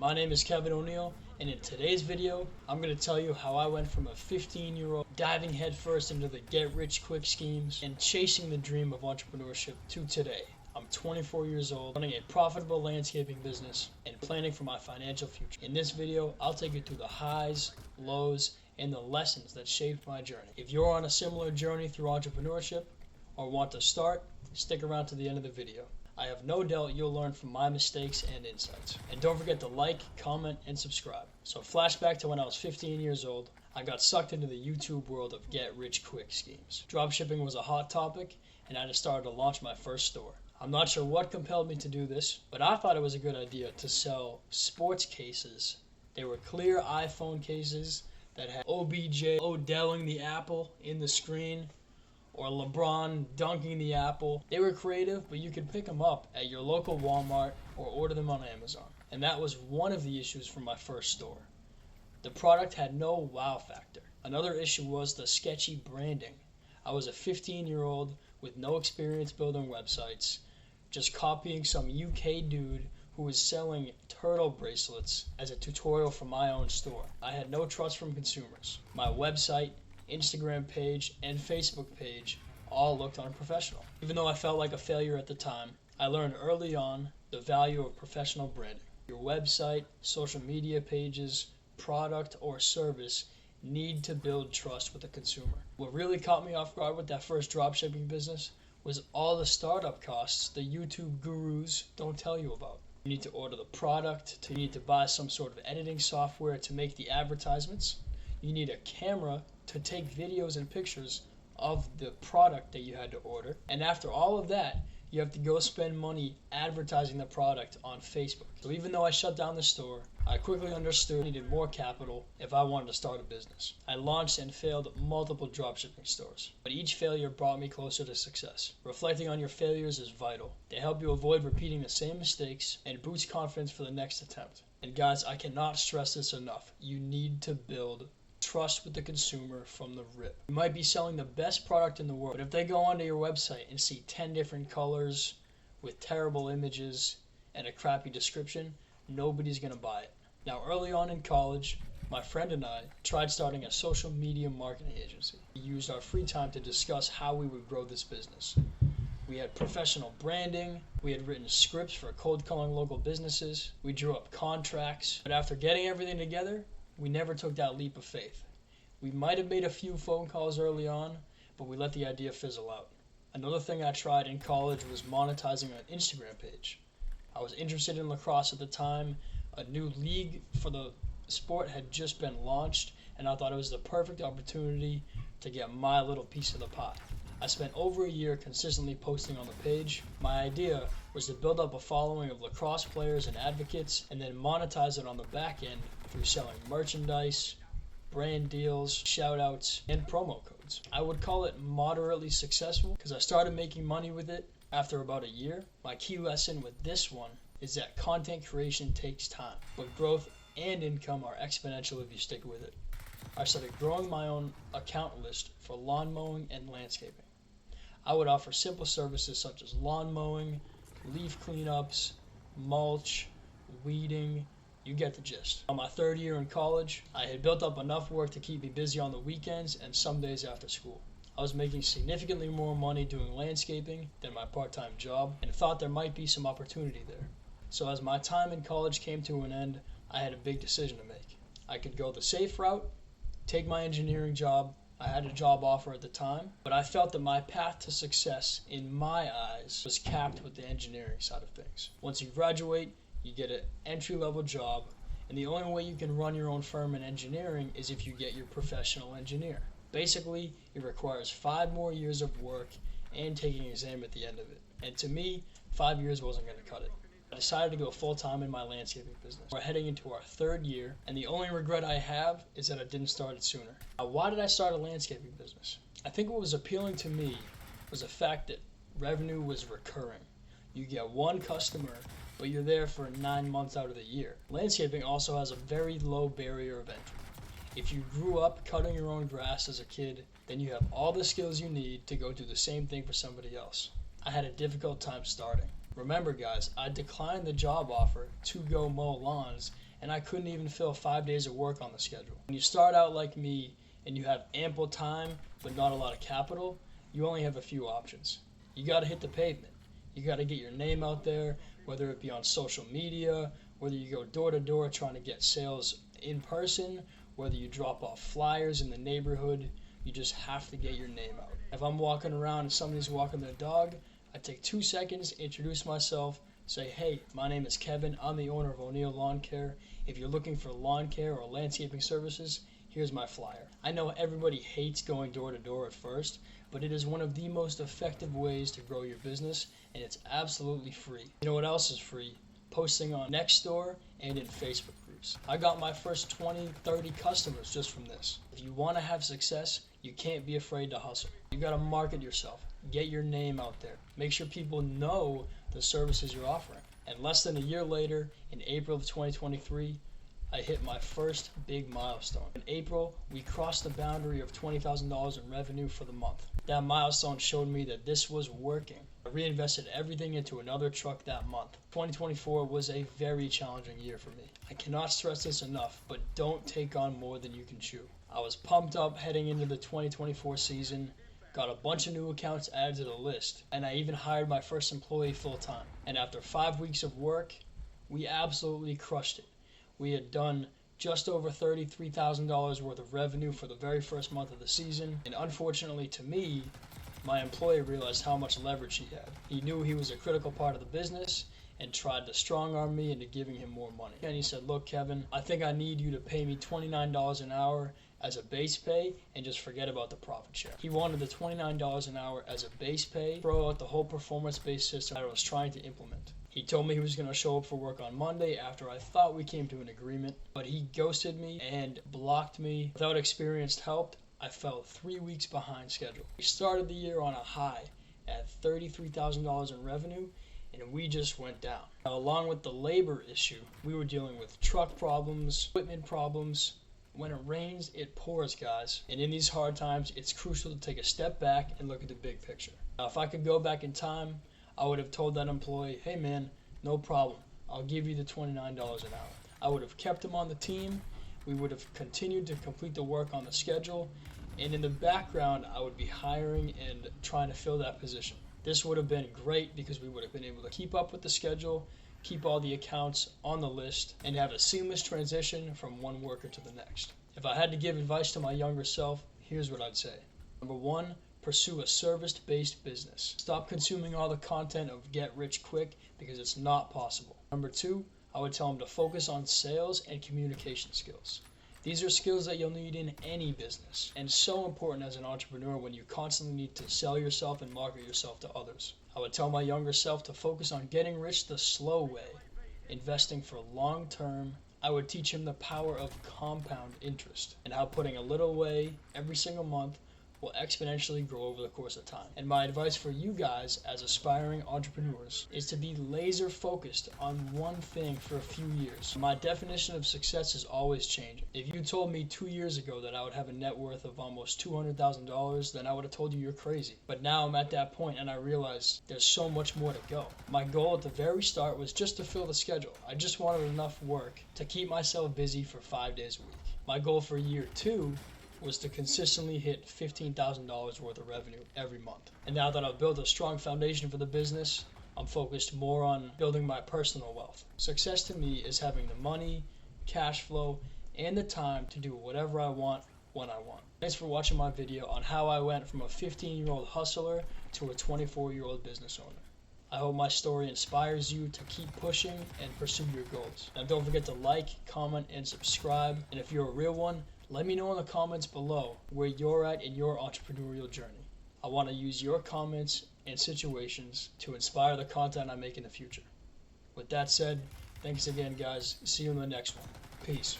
My name is Kevin O'Neill, and in today's video, I'm going to tell you how I went from a 15-year-old diving headfirst into the get-rich-quick schemes and chasing the dream of entrepreneurship to today. I'm 24 years old, running a profitable landscaping business, and planning for my financial future. In this video, I'll take you through the highs, lows, and the lessons that shaped my journey. If you're on a similar journey through entrepreneurship or want to start, stick around to the end of the video. I have no doubt you'll learn from my mistakes and insights. And don't forget to like, comment, and subscribe. So flashback to when I was 15 years old, I got sucked into the YouTube world of get-rich-quick schemes. Dropshipping was a hot topic, and I just started to launch my first store. I'm not sure what compelled me to do this, but I thought it was a good idea to sell sports cases. They were clear iPhone cases that had OBJ Odelling the apple in the screen, or LeBron dunking the apple. They were creative, but you could pick them up at your local Walmart or order them on Amazon. And that was one of the issues for my first store. The product had no wow factor. Another issue was the sketchy branding. I was a 15-year-old with no experience building websites, just copying some UK dude who was selling turtle bracelets as a tutorial for my own store. I had no trust from consumers. My website, Instagram page, and Facebook page all looked unprofessional. Even though I felt like a failure at the time, I learned early on the value of professional branding. Your website, social media pages, product, or service need to build trust with the consumer. What really caught me off guard with that first dropshipping business was all the startup costs the YouTube gurus don't tell you about. You need to order the product, you need to buy some sort of editing software to make the advertisements, you need a camera to take videos and pictures of the product that you had to order. And after all of that, you have to go spend money advertising the product on Facebook. So even though I shut down the store, I quickly understood I needed more capital if I wanted to start a business. I launched and failed multiple dropshipping stores, but each failure brought me closer to success. Reflecting on your failures is vital. They help you avoid repeating the same mistakes and boost confidence for the next attempt. And guys, I cannot stress this enough. You need to build trust with the consumer from the rip. You might be selling the best product in the world, but if they go onto your website and see 10 different colors with terrible images and a crappy description, nobody's going to buy it. Now, early on in college, my friend and I tried starting a social media marketing agency. We used our free time to discuss how we would grow this business. We had professional branding, we had written scripts for cold calling local businesses, we drew up contracts, but after getting everything together, we never took that leap of faith. We might have made a few phone calls early on, but we let the idea fizzle out. Another thing I tried in college was monetizing an Instagram page. I was interested in lacrosse at the time. A new league for the sport had just been launched, and I thought it was the perfect opportunity to get my little piece of the pie. I spent over a year consistently posting on the page. My idea was to build up a following of lacrosse players and advocates, and then monetize it on the back end through selling merchandise, brand deals, shout-outs, and promo codes. I would call it moderately successful because I started making money with it after about a year. My key lesson with this one is that content creation takes time, but growth and income are exponential if you stick with it. I started growing my own account list for lawn mowing and landscaping. I would offer simple services such as lawn mowing, leaf cleanups, mulch, weeding. You get the gist. On my third year in college, I had built up enough work to keep me busy on the weekends and some days after school. I was making significantly more money doing landscaping than my part-time job and thought there might be some opportunity there. So as my time in college came to an end, I had a big decision to make. I could go the safe route, take my engineering job. I had a job offer at the time, but I felt that my path to success in my eyes was capped with the engineering side of things. Once you graduate, you get an entry-level job, and the only way you can run your own firm in engineering is if you get your professional engineer. Basically, it requires 5 more years of work and taking an exam at the end of it. And to me, 5 years wasn't going to cut it. I decided to go full-time in my landscaping business. We're heading into our third year, and the only regret I have is that I didn't start it sooner. Now, why did I start a landscaping business? I think what was appealing to me was the fact that revenue was recurring. You get one customer, but you're there for 9 months out of the year. Landscaping also has a very low barrier of entry. If you grew up cutting your own grass as a kid, then you have all the skills you need to go do the same thing for somebody else. I had a difficult time starting. Remember guys, I declined the job offer to go mow lawns and I couldn't even fill 5 days of work on the schedule. When you start out like me and you have ample time but not a lot of capital, you only have a few options. You got to hit the pavement. You got to get your name out there, whether it be on social media, whether you go door to door trying to get sales in person, whether you drop off flyers in the neighborhood. You just have to get your name out. If I'm walking around and somebody's walking their dog, I take 2 seconds, introduce myself, say, hey, my name is Kevin. I'm the owner of O'Neill Lawn Care. If you're looking for lawn care or landscaping services, here's my flyer. I know everybody hates going door to door at first, but it is one of the most effective ways to grow your business, and it's absolutely free. You know what else is free? Posting on Nextdoor and in Facebook groups. I got my first 20, 30 customers just from this. If you want to have success, you can't be afraid to hustle. You got to market yourself. Get your name out there. Make sure people know the services you're offering. And less than a year later, in April of 2023, I hit my first big milestone. In April, we crossed the boundary of $20,000 in revenue for the month. That milestone showed me that this was working. I reinvested everything into another truck that month. 2024 was a very challenging year for me. I cannot stress this enough, but don't take on more than you can chew. I was pumped up heading into the 2024 season, got a bunch of new accounts added to the list, and I even hired my first employee full-time. And after 5 weeks of work, we absolutely crushed it. We had done just over $33,000 worth of revenue for the very first month of the season, and unfortunately to me, my employee realized how much leverage he had. He knew he was a critical part of the business and tried to strong-arm me into giving him more money. And he said, look, Kevin, I think I need you to pay me $29 an hour as a base pay and just forget about the profit share. He wanted the $29 an hour as a base pay, throw out the whole performance-based system that I was trying to implement. He told me he was going to show up for work on Monday after I thought we came to an agreement, but he ghosted me and blocked me. Without experienced help, I fell 3 weeks behind schedule. We started the year on a high at $33,000 in revenue, and we just went down. Now, along with the labor issue, we were dealing with truck problems, equipment problems. When it rains, it pours, guys. And in these hard times, it's crucial to take a step back and look at the big picture. Now, if I could go back in time, I would have told that employee, hey man, no problem. I'll give you the $29 an hour. I would have kept him on the team. We would have continued to complete the work on the schedule. And in the background, I would be hiring and trying to fill that position. This would have been great because we would have been able to keep up with the schedule, keep all the accounts on the list, and have a seamless transition from one worker to the next. If I had to give advice to my younger self, here's what I'd say. Number one, pursue a service-based business. Stop consuming all the content of get rich quick because it's not possible. Number two, I would tell him to focus on sales and communication skills. These are skills that you'll need in any business, and so important as an entrepreneur when you constantly need to sell yourself and market yourself to others. I would tell my younger self to focus on getting rich the slow way, investing for long term. I would teach him the power of compound interest and how putting a little away every single month will exponentially grow over the course of time. And my advice for you guys as aspiring entrepreneurs is to be laser focused on one thing for a few years. My definition of success is always changing. If you told me 2 years ago that I would have a net worth of almost $200,000, then I would have told you you're crazy. But now I'm at that point and I realize there's so much more to go. My goal at the very start was just to fill the schedule. I just wanted enough work to keep myself busy for 5 days a week. My goal for year 2 was to consistently hit $15,000 worth of revenue every month. And now that I've built a strong foundation for the business, I'm focused more on building my personal wealth. Success to me is having the money, cash flow, and the time to do whatever I want when I want. Thanks for watching my video on how I went from a 15-year-old hustler to a 24-year-old business owner. I hope my story inspires you to keep pushing and pursue your goals. Now don't forget to like, comment, and subscribe. And if you're a real one, let me know in the comments below where you're at in your entrepreneurial journey. I want to use your comments and situations to inspire the content I make in the future. With that said, thanks again, guys. See you in the next one. Peace.